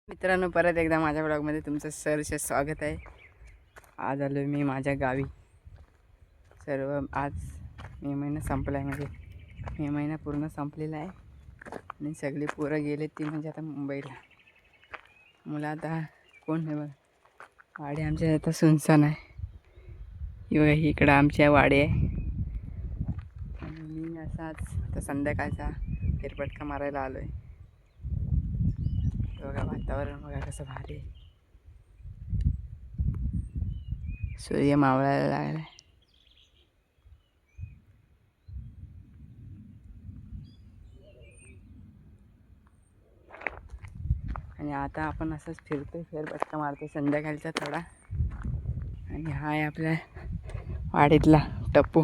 मित्रांनो, परत एकदा माझ्या ब्लॉगमध्ये तुमचं सहर्ष स्वागत आहे. आज आलो मी माझ्या गावी. आज मे महिना संपला आहे, म्हणजे मे महिना पूर्ण संपलेला आहे आणि सगळी पोरं गेले ती म्हणजे आता मुंबईला. मुलं आता कोण नाही बघ. वाडी आमच्या आता सुनसान आहे. बघा इकडं आमच्या वाडी आहे आणि मी असाच आता संध्याकाळचा फेरफटका मारायला आलो आहे. बघा वातावरण बघा कसं भारी आहे. सूर्य मावळायला लागला. आणि आता आपण असंच फिरतोय, फेरफटका मारतोय संध्याकाळचा थोडा. आणि हा आहे आपल्या वाडीतला टप्पू.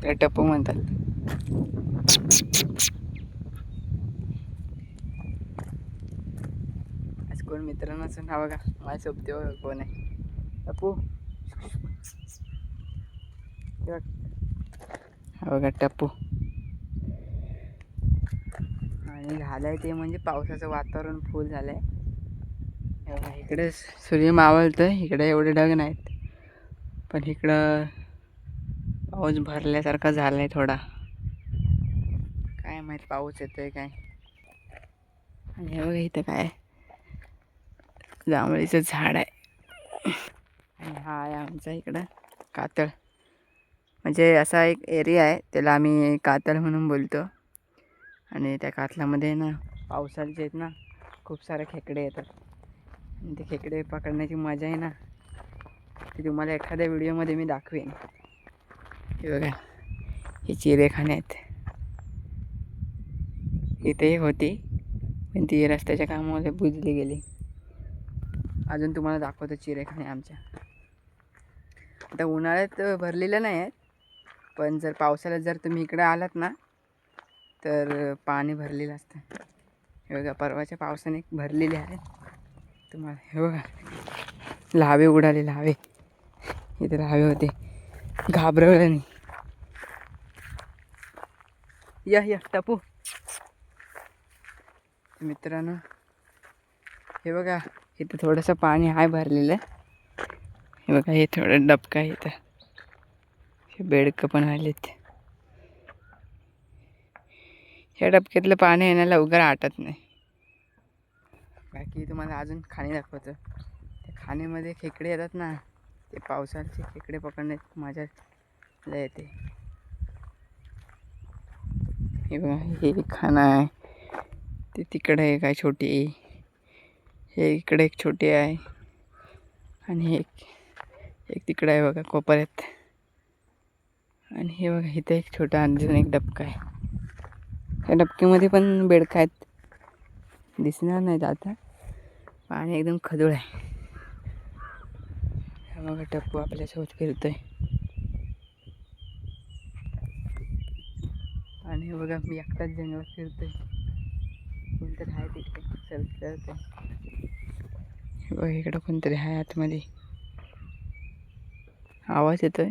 त्याला टप्पू म्हणतात. आज कोण मित्र नसून हा बघा माझ्या सोबती बघा कोण आहे. टप्पू हा बघा टप्पू. आणि झालंय ते म्हणजे पावसाचं वातावरण फुल झालंय. इकडे सूर्य मावळतोय, इकडे एवढे ढग नाहीत, पण इकडं पाऊस भरल्यासारखा झालाय थोडा. काय माहित पाऊस येतोय काय. आणि हे बघा इथं काय जांभळीचं झाड आहे. आणि हा आहे आमचा इकडं कातळ. म्हणजे असा एक एरिया आहे, त्याला आम्ही कातळ म्हणून बोलतो. आणि त्या कातलामध्ये ना पावसाळ्याचे आहेत ना खूप सारे खेकडे येतात. आणि ते खेकडे पकडण्याची मजा आहे ना, ती तुम्हाला एखाद्या व्हिडिओमध्ये मी दाखवेन. हे बघा ही चिरेखाने आहेत. इथे होती पण ती रस्त्याच्या कामामध्ये बुजली गेली. अजून तुम्हाला दाखवतो चिरेखाने आमच्या. आता उन्हाळ्यात भरलेलं नाही आहेत, पण जर पावसाळ्यात जर तुम्ही इकडे आलात ना तर पाणी भरलेलं असतं. हे बघा परवाच्या पावसाने भरलेले आहे तुम्हाला. हे बघा लावे उडाले, लावे. इथे लावे होते, घाबरवलं नाही. या टपू. मित्रांनो हे बघा इथं थोडंसं पाणी आहे भरलेलं. हे बघा हे थोडं डबका आहे इथं. हे बेडकं पण आलेत. ह्या डबक्यातलं पाणी येण्याला लवकर आटत नाही. बाकी तुम्हाला अजून खाणी दाखवतो. त्या खाणीमध्ये खेकडे येतात ना, ते पावसाळ्याचे खेकडे पकडण्यात मजा येते. हे बघा हे खाणं आहे, ते तिकडे एक आहे छोटी, हे इकडे एक छोटी आहे आणि एक तिकडे आहे बघा कोपऱ्यात. आणि हे बघा इथे एक छोटा अजून एक डबका आहे. त्या डबक्यामध्ये पण बेडका आहेत, दिसणार नाहीत आता. पाणी एकदम खदूळ आहे. हे बघा टप्पू आपल्यासोबत फिरतोय. आणि हे बघा मी एकटाच जंगलात फिरतोय, कोणतरी आहे तिकडे चलतंय. हे बघा इकडं कोणतरी आहे आतमध्ये, आवाज येतोय.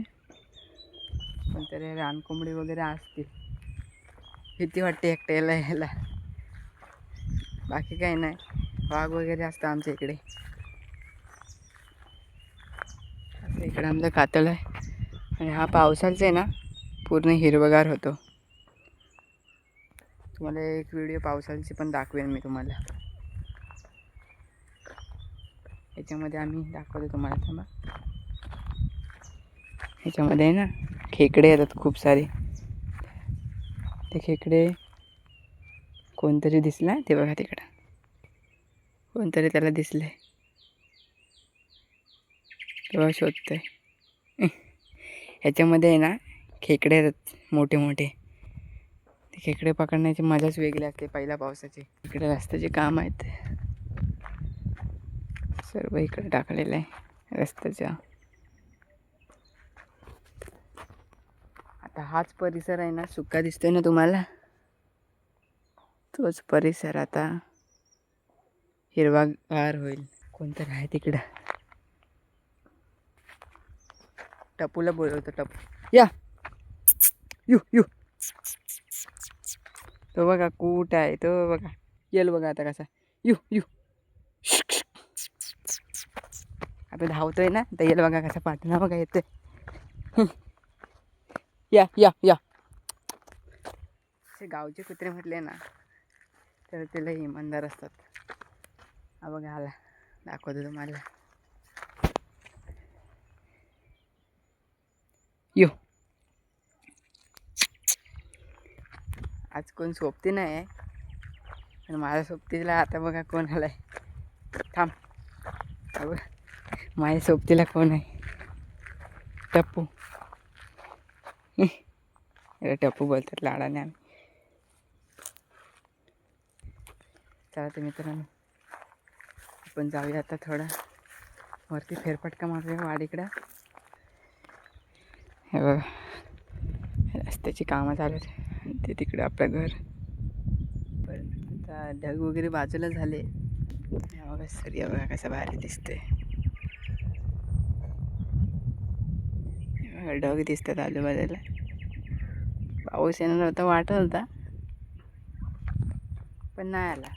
कोणतरी रानकोंबडी वगैरे असतील. भीती वाटते एकट्याला यायला. बाकी काही नाही, वाघ वगैरे असतं आमच्या इकडे. असं इकडं आमचं कातळ आहे. आणि हा पावसाळ्याचा आहे ना पूर्ण हिरवगार होतो. तुम्हाला एक व्हिडिओ पावसाळ्याची पण दाखवेन मी तुम्हाला. याच्यामध्ये आम्ही दाखवतो तुम्हाला. थांबा, ह्याच्यामध्ये आहे ना खेकडे येतात खूप सारे. ते खेकडे कोणतरी दिसला ते बघा तिकडं, कोणतरी त्याला दिसले तेव्हा शोधतोय. ह्याच्यामध्ये आहे ना खेकडे येतात मोठे मोठे. ते खेकडे पकडण्याची मजाच वेगळी असते पहिल्या पावसाची. इकडे रस्त्याचे काम आहेत, सर्व इकडे टाकलेलं आहे रस्त्याच्या. आता हाच परिसर आहे ना सुका दिसतोय ना तुम्हाला, तोच परिसर आता हिरवागार होईल. कोणतरी आहे तिकडं. टपूला बोलवतो. टपू या, यू. तो बघा कुठं आहे तो, बघा येल बघा आता कसा यू यू. आता धावतोय ना तर येईल बघा कसा पाठवणार बघा येतोय. या या या. असे गावचे कुत्रे म्हटले ना तर त्याला इमानदार असतात. हा बघा आला, दाखवतो तुम्हाला. यो. आज कोण सोबती नाही आहे पण माझ्या सोबतीला आता बघा कोण आलाय. थांब. बघा माझ्या सोबतीला कोण आहे. टप्पू. टप्पू बोलतात लाडाने आम्ही. चला तर मित्रांनो आपण जाऊया आता थोडं वरती फेरफटका मारूया वाडीकडं. हे बघा रस्त्याची कामं चालू आहेत. ते तिकडे आपलं घर. पण आता ढग वगैरे बाजूला झाले. हे बघा सूर्य बघा कसा भारी दिसतोय. ढग दिसतात आजूबाजूला. पाऊस येणार होता वाटत होता पण नाही आला.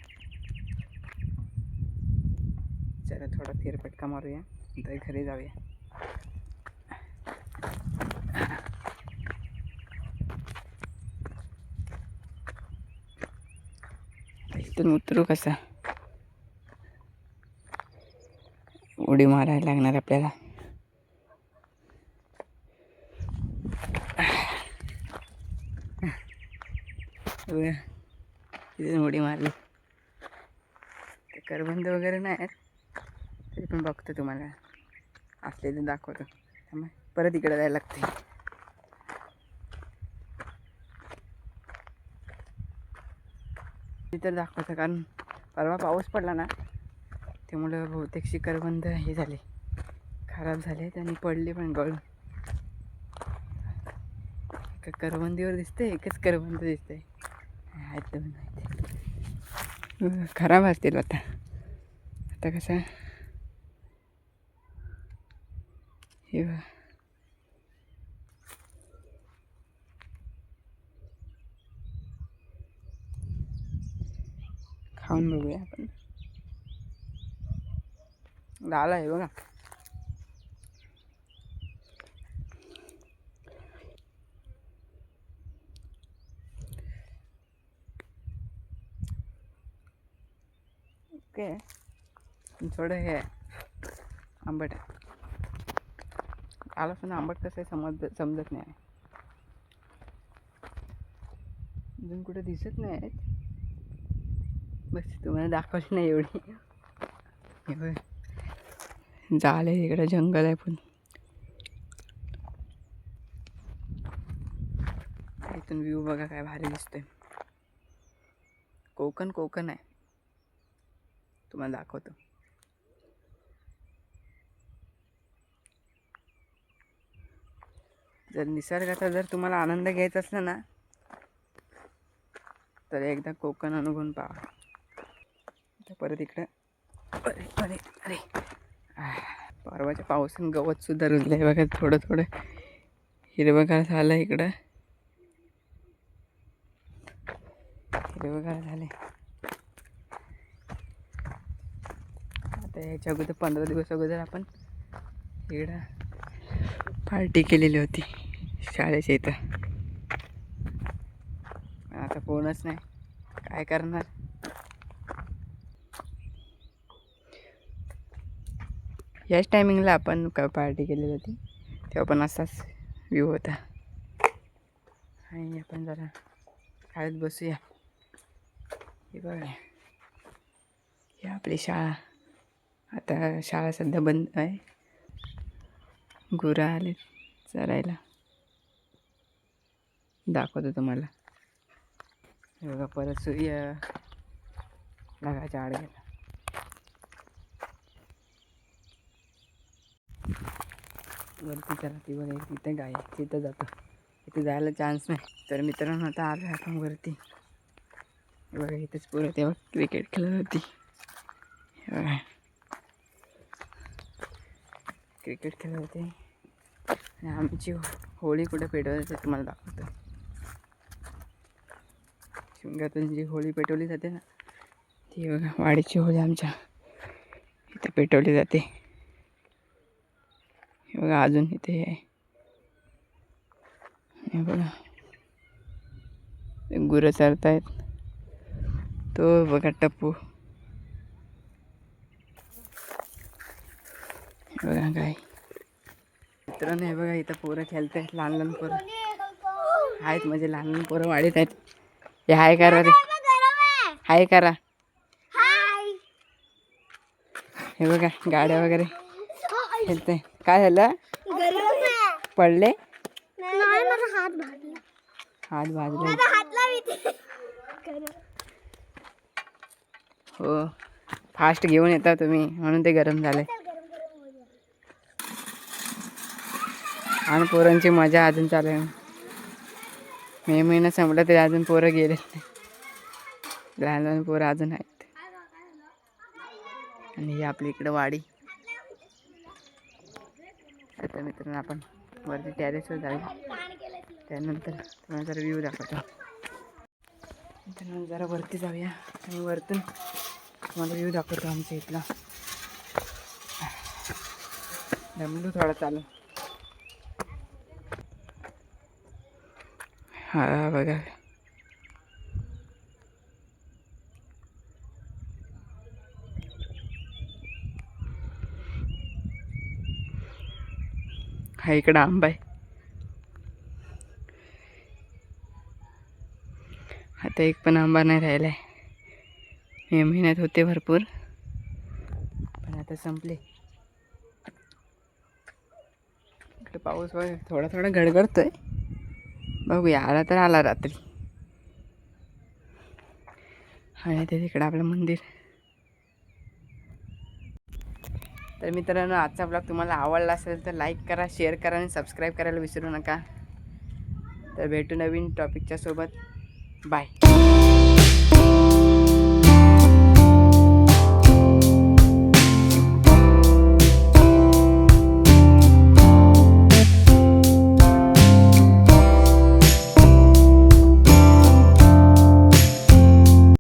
चला थोडा फेरफटका मारूया नंतर घरी जाऊया. इथून उतरू कसा. उडी मारायला लागणार आपल्याला. तिथून उडी मारली. करबंद वगैरे नाही आहेत तरी पण बघतो तुम्हाला असले तर दाखवतो. त्यामुळे परत इकडे जायला लागते. तर दाखवतो कारण परवा पाऊस पडला ना त्यामुळे बहुतेक शिखरबंद हे झाले, खराब झाले आणि पडले पण गळून. एका करबंदीवर दिसते एकच करबंद दिसते. आहेत दोन माहिती खराब असतील आता. आता कसं हे खाऊन बघूया आपण. लाल आहे बघा. ओके थोडं हे आंबट आहे. आलं पण आंबट कसं समजत नाही. अजून कुठे दिसत नाही आहेत. बस तुम्हाला दाखवली नाही एवढी. हे बघ झालं इकडे जंगल आहे पण. इथून व्ह्यू बघा काय भारी दिसतोय. कोकण आहे. तुम्हाला दाखवतो. जर निसर्गाचा जर तुम्हाला आनंद घ्यायचा असला ना तर एकदा कोकण अनुभवून पहा. परत इकडं अरे अरे अरे परवाच्या पावसानं गवत सुद्धा रुजलंय बघा. थोडं थोडं हिरवगार झालं इकडं. हिरवगार झाले. आता याच्या अगोदर 15 दिवस अगोदर आपण इकडं पार्टी केलेली होती शाळेच्या इथं. आता कोणच नाही, काय करणार. याच टायमिंगला आपण पार्टी केलेली होती तेव्हा पण असाच व्ह्यू होता. आणि आपण जरा शाळेत बसूया. हे बघा ही आपली शाळा. आता शाळा सध्या बंद आहे. गुरं आले चरायला. दाखवतो तुम्हाला. हे बघा परत सूर्य ढगाच्या आड गेला. वरती चला ती बघा तिथे गाय तिथं जातो. इथे जायला चान्स नाही. तर मित्रांनो आता आलो आपण वरती. बघा इथेच पोरं तेव्हा क्रिकेट खेळत होती. क्रिकेट खेळत होते आणि आमची होळी कुठे पेटवायची ते तुम्हाला दाखवतो. शिमग्यातून जी होळी पेटवली जाते ना ती बघा वाडीची होळी आमच्या इथे पेटवली जाते. हे बघा अजून इथे आहे. हे बघा गुरं चरतायत. तो बघा टप्पू. हे बघा काय मित्रांनो, हे बघा इथं पोरं खेळत आहेत. लहान लहान पोरं आहेत, म्हणजे लहान लहान पोरं वाढीत आहेत. हे हाय करा रे, हाय करा. हे बघा गाड्या वगैरे खेळते. काय झालं? पडले? हात भाजले. हो फास्ट घेऊन येता तुम्ही म्हणून ते गरम झाले. आणि पोरांची मजा अजून चालू आहे. मे महिना संपला तरी अजून पोरं गेले नाही. लहान लहान पोरं अजून आहेत. आणि ही आपली इकडं वाडी. आता मित्रांनो आपण वरती टेरेसवर जाऊया. त्यानंतर तुम्हाला जरा व्ह्यू दाखवतो. त्यानंतर जरा वरती जाऊया आणि वरतून तुम्हाला व्ह्यू दाखवतो आमच्या इथला. दमलो थोडा चालू. हा बघा हा इकडं आंबा आहे. आता एक पण आंबा नाही राहिला आहे. मे महिन्यात होते भरपूर, पण आता संपले. इकडे पाऊस वगैरे थोडा थोडा गडगडतोय. बघूया आला तर आला रात्री. आणि ते तिकडं आपलं मंदिर. तर मित्रांनो आजचा ब्लॉग तुम्हाला आवडला असेल तर लाईक करा, शेअर करा आणि सबस्क्राईब करायला विसरू नका. तर भेटू नवीन टॉपिकच्या सोबत. बाय.